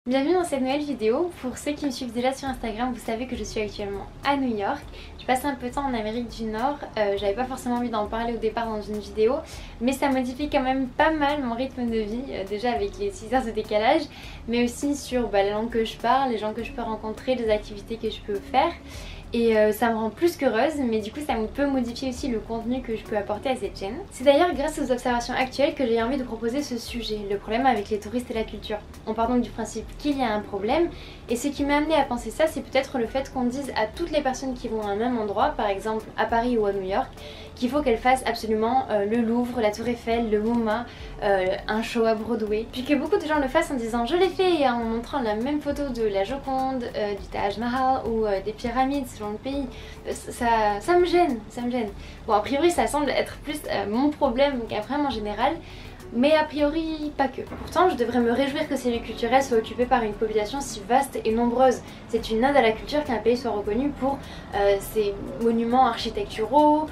Bienvenue dans cette nouvelle vidéo. Pour ceux qui me suivent déjà sur Instagram, vous savez que je suis actuellement à New York. Je passe un peu de temps en Amérique du Nord. J'avais pas forcément envie d'en parler au départ dans une vidéo, mais ça modifie quand même pas mal mon rythme de vie, déjà avec les 6 heures de décalage, mais aussi sur la langue que je parle, les gens que je peux rencontrer, les activités que je peux faire. Et ça me rend plus qu'heureuse, mais du coup ça peut modifier aussi le contenu que je peux apporter à cette chaîne. C'est d'ailleurs grâce aux observations actuelles que j'ai envie de proposer ce sujet, le problème avec les touristes et la culture. On part donc du principe qu'il y a un problème, et ce qui m'a amené à penser ça, c'est peut-être le fait qu'on dise à toutes les personnes qui vont à un même endroit, par exemple à Paris ou à New York, qu'il faut qu'elles fassent absolument le Louvre, la Tour Eiffel, le MoMA, un show à Broadway, puis que beaucoup de gens le fassent en disant je l'ai fait et en montrant la même photo de la Joconde, du Taj Mahal ou des pyramides selon le pays. Ça me gêne, ça me gêne. Bon, a priori ça semble être plus mon problème qu'un problème en général, mais a priori pas que. Pourtant je devrais me réjouir que ces lieux culturels soient occupés par une population si vaste et nombreuse. C'est une ode à la culture qu'un pays soit reconnu pour ses monuments architecturaux,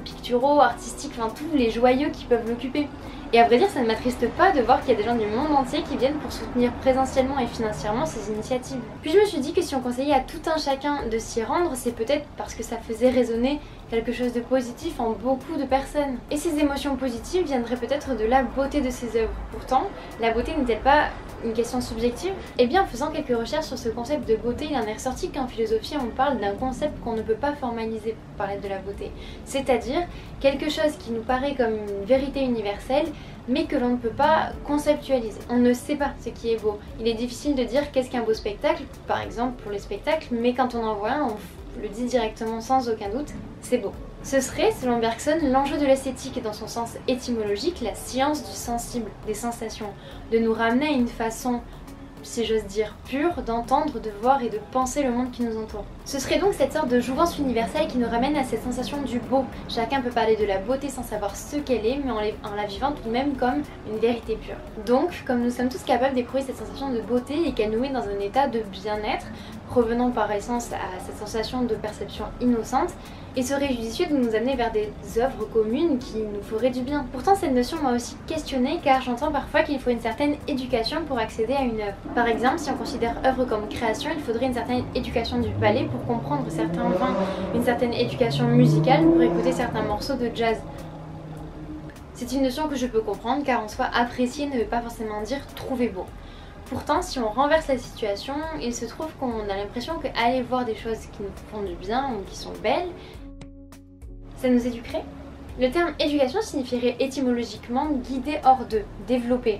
picturaux, artistiques, enfin tous les joyaux qui peuvent l'occuper. Et à vrai dire, ça ne m'attriste pas de voir qu'il y a des gens du monde entier qui viennent pour soutenir présentiellement et financièrement ces initiatives. Puis je me suis dit que si on conseillait à tout un chacun de s'y rendre, c'est peut-être parce que ça faisait résonner quelque chose de positif en beaucoup de personnes. Et ces émotions positives viendraient peut-être de la beauté de ces œuvres. Pourtant, la beauté n'est-elle pas une question subjective? Eh bien, en faisant quelques recherches sur ce concept de beauté, il en est ressorti qu'en philosophie, on parle d'un concept qu'on ne peut pas formaliser pour parler de la beauté. C'est-à-dire quelque chose qui nous paraît comme une vérité universelle, mais que l'on ne peut pas conceptualiser. On ne sait pas ce qui est beau. Il est difficile de dire qu'est-ce qu'un beau spectacle, par exemple pour les spectacles, mais quand on en voit un, on le dit directement sans aucun doute, c'est beau. Ce serait, selon Bergson, l'enjeu de l'esthétique dans son sens étymologique, la science du sensible, des sensations, de nous ramener à une façon, si j'ose dire, pure d'entendre, de voir et de penser le monde qui nous entoure. Ce serait donc cette sorte de jouvence universelle qui nous ramène à cette sensation du beau. Chacun peut parler de la beauté sans savoir ce qu'elle est, mais en la vivant tout de même comme une vérité pure. Donc, comme nous sommes tous capables d'éprouver cette sensation de beauté et qu'elle nous met dans un état de bien-être, revenant par essence à cette sensation de perception innocente, il serait judicieux de nous amener vers des œuvres communes qui nous feraient du bien. Pourtant, cette notion m'a aussi questionnée car j'entends parfois qu'il faut une certaine éducation pour accéder à une œuvre. Par exemple, si on considère œuvre comme création, il faudrait une certaine éducation du palais pour comprendre certains vins, une certaine éducation musicale pour écouter certains morceaux de jazz. C'est une notion que je peux comprendre car en soi, apprécier ne veut pas forcément dire trouver beau. Pourtant, si on renverse la situation, il se trouve qu'on a l'impression qu'aller voir des choses qui nous font du bien ou qui sont belles, ça nous éduquerait. Le terme éducation signifierait étymologiquement guider hors de, développer.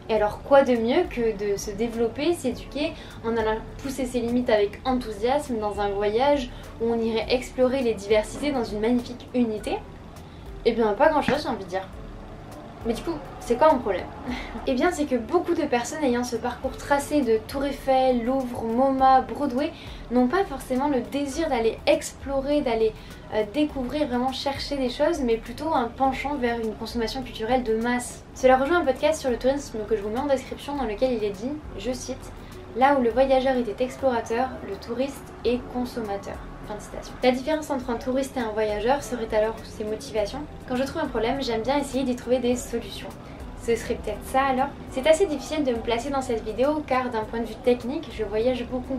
Et alors quoi de mieux que de se développer, s'éduquer en allant pousser ses limites avec enthousiasme dans un voyage où on irait explorer les diversités dans une magnifique unité? Eh bien pas grand chose, j'ai envie de dire. Mais du coup, c'est quoi mon problème? Eh bien c'est que beaucoup de personnes ayant ce parcours tracé de Tour Eiffel, Louvre, MoMA, Broadway n'ont pas forcément le désir d'aller explorer, d'aller découvrir, vraiment chercher des choses, mais plutôt un penchant vers une consommation culturelle de masse. Cela rejoint un podcast sur le tourisme que je vous mets en description dans lequel il est dit, je cite, « Là où le voyageur était explorateur, le touriste est consommateur ». Fin de citation. La différence entre un touriste et un voyageur serait alors ses motivations. Quand je trouve un problème, j'aime bien essayer d'y trouver des solutions. Ce serait peut-être ça alors? C'est assez difficile de me placer dans cette vidéo car d'un point de vue technique, je voyage beaucoup.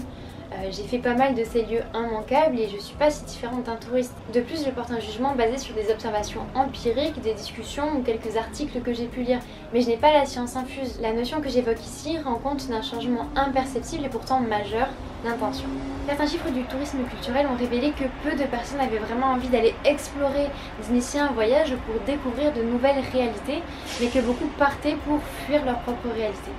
J'ai fait pas mal de ces lieux immanquables et je suis pas si différente d'un touriste. De plus, je porte un jugement basé sur des observations empiriques, des discussions ou quelques articles que j'ai pu lire. Mais je n'ai pas la science infuse. La notion que j'évoque ici rend compte d'un changement imperceptible et pourtant majeur d'intention. Certains chiffres du tourisme culturel ont révélé que peu de personnes avaient vraiment envie d'aller explorer, d'initier un voyage pour découvrir de nouvelles réalités, mais que beaucoup partaient pour fuir leur propre réalité.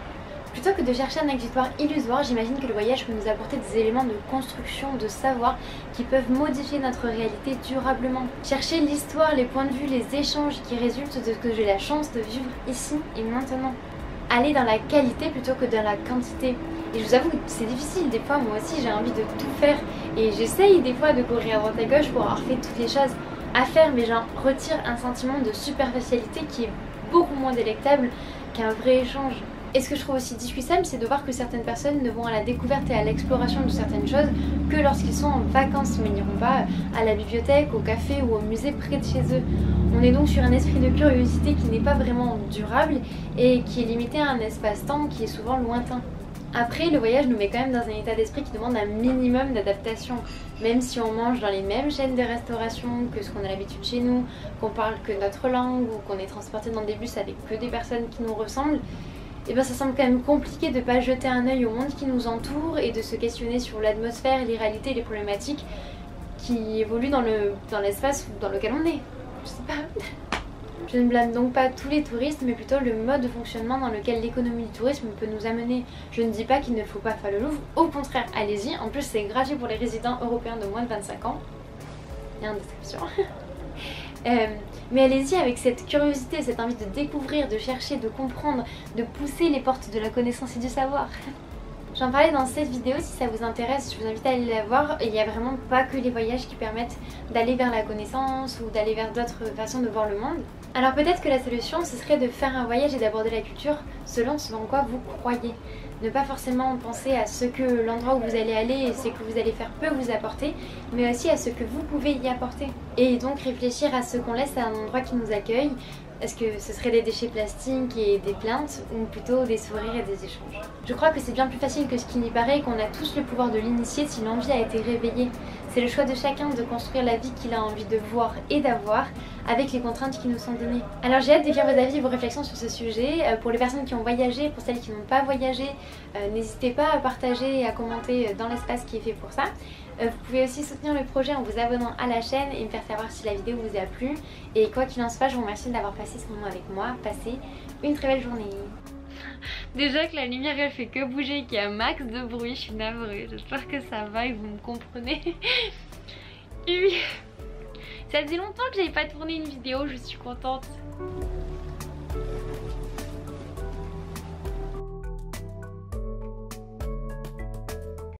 Plutôt que de chercher un exutoire illusoire, j'imagine que le voyage peut nous apporter des éléments de construction, de savoir qui peuvent modifier notre réalité durablement. Chercher l'histoire, les points de vue, les échanges qui résultent de ce que j'ai la chance de vivre ici et maintenant. Aller dans la qualité plutôt que dans la quantité. Et je vous avoue que c'est difficile, des fois moi aussi j'ai envie de tout faire et j'essaye des fois de courir à droite à gauche pour avoir fait toutes les choses à faire, mais j'en retire un sentiment de superficialité qui est beaucoup moins délectable qu'un vrai échange. Et ce que je trouve aussi discutable, c'est de voir que certaines personnes ne vont à la découverte et à l'exploration de certaines choses que lorsqu'ils sont en vacances, mais n'iront pas à la bibliothèque, au café ou au musée près de chez eux. On est donc sur un esprit de curiosité qui n'est pas vraiment durable et qui est limité à un espace-temps qui est souvent lointain. Après, le voyage nous met quand même dans un état d'esprit qui demande un minimum d'adaptation. Même si on mange dans les mêmes chaînes de restauration que ce qu'on a l'habitude chez nous, qu'on parle que notre langue ou qu'on est transporté dans des bus avec que des personnes qui nous ressemblent, et bien ça semble quand même compliqué de ne pas jeter un œil au monde qui nous entoure et de se questionner sur l'atmosphère, les réalités et les problématiques qui évoluent dans l'espace dans lequel on est. Je sais pas. Je ne blâme donc pas tous les touristes, mais plutôt le mode de fonctionnement dans lequel l'économie du tourisme peut nous amener. Je ne dis pas qu'il ne faut pas faire le Louvre, au contraire, allez-y. En plus, c'est gratuit pour les résidents européens de moins de 25 ans. Il y a une description. Mais allez-y avec cette curiosité, cette envie de découvrir, de chercher, de comprendre, de pousser les portes de la connaissance et du savoir. J'en parlais dans cette vidéo, si ça vous intéresse, je vous invite à aller la voir. Il n'y a vraiment pas que les voyages qui permettent d'aller vers la connaissance ou d'aller vers d'autres façons de voir le monde. Alors peut-être que la solution, ce serait de faire un voyage et d'aborder la culture selon ce en quoi vous croyez. Ne pas forcément penser à ce que l'endroit où vous allez aller et ce que vous allez faire peut vous apporter, mais aussi à ce que vous pouvez y apporter. Et donc réfléchir à ce qu'on laisse à un endroit qui nous accueille. Est-ce que ce serait des déchets plastiques et des plaintes ou plutôt des sourires et des échanges? Je crois que c'est bien plus facile que ce qu'il n'y paraît et qu'on a tous le pouvoir de l'initier si l'envie a été réveillée. C'est le choix de chacun de construire la vie qu'il a envie de voir et d'avoir avec les contraintes qui nous sont données. Alors j'ai hâte de lire vos avis et vos réflexions sur ce sujet. Pour les personnes qui ont voyagé, pour celles qui n'ont pas voyagé, n'hésitez pas à partager et à commenter dans l'espace qui est fait pour ça. Vous pouvez aussi soutenir le projet en vous abonnant à la chaîne et me faire savoir si la vidéo vous a plu. Et quoi qu'il en soit, je vous remercie d'avoir passé ce moment avec moi. Passez une très belle journée. Déjà que la lumière elle fait que bouger et qu'il y a un max de bruit, je suis navrée. J'espère que ça va et que vous me comprenez. Et oui, ça faisait longtemps que j'avais pas tourné une vidéo, je suis contente.